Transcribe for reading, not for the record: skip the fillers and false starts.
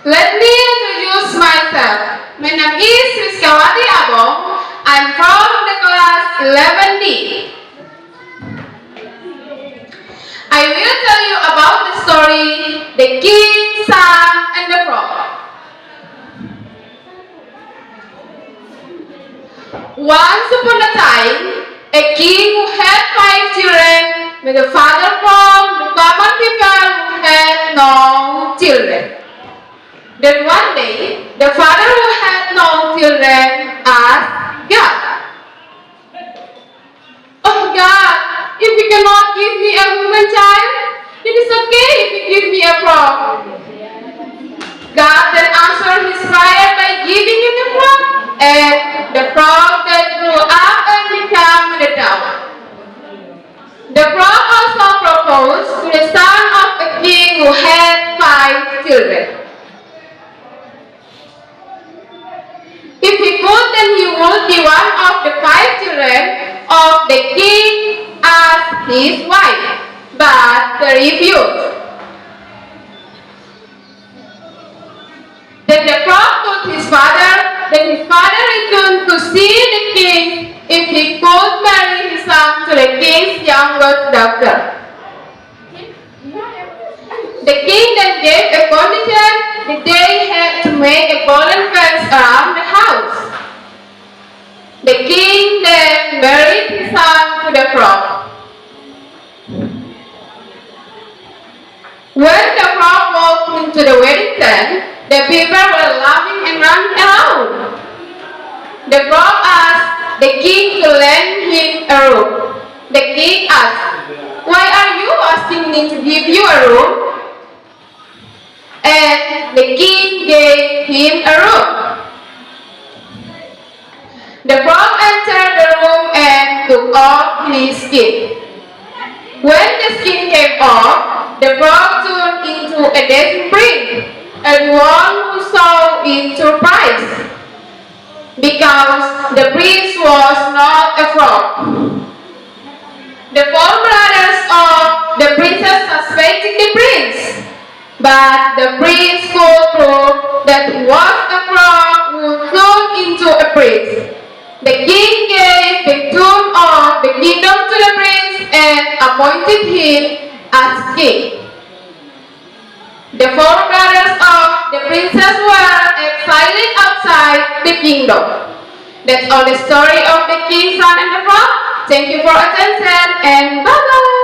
Let me introduce myself. My name is Rizkawati Abong. I'm from the class 11D. I will tell you about the story, The King, Sun, and the Frog. Once upon a time, a king who had 5 children with a father from the common people who had no children. Then one day, the father who had no children asked God, "Oh God, if you cannot give me a woman child, it is okay if you give me a frog." God then answered his prayer by giving him a frog, and the frog that grew up and became the dove. The frog also proposed to the son of a king who had 5 children. If he could, then he would be one of the 5 children of the king as his wife, but he refused. Then the frog told his father that his father returned to see the king if he could marry his son to the king's youngest daughter. The king then gave a condition that they had to make a golden fence around the house. The king then married his son to the frog. When the frog walked into the wedding tent, the people were laughing and running around. The frog asked the king to lend him a room. The king asked, "Why are you asking me to give you a room?" And the king gave him a room. The frog entered the room and took off his skin. When the skin came off, the frog turned into a dancing prince. Everyone who saw it surprised, because the prince was not a frog. The 4 brothers of the princess suspected the prince, but the prince could prove that he was a frog who turned into a prince. The king gave the throne of the kingdom to the prince and appointed him as king. The 4 brothers of the princess were exiled outside the kingdom. That's all the story of the king, sun, and the frog. Thank you for attention, and bye-bye.